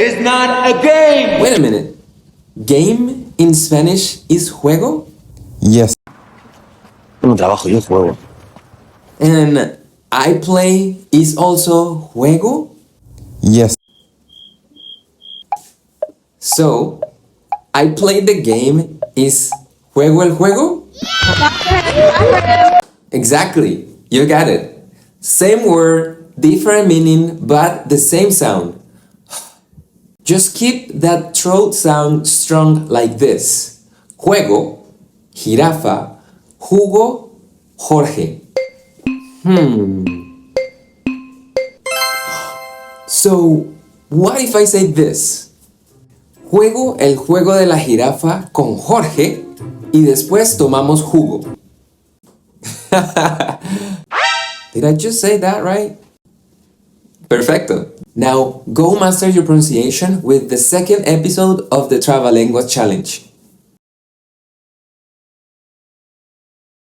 is not a game. Wait a minute. Game in Spanish is juego? Yes. Un trabajo y un juego. And I play is also juego? Yes. So, I play the game is juego el juego? Exactly, you got it. Same word, different meaning, but the same sound. Just keep that throat sound strong like this. Juego, jirafa, jugo, Jorge. So, what if I say this? Juego el juego de la jirafa con Jorge y después tomamos jugo. Did I just say that right? Perfecto. Now go master your pronunciation with the second episode of the Trabalenguas Challenge.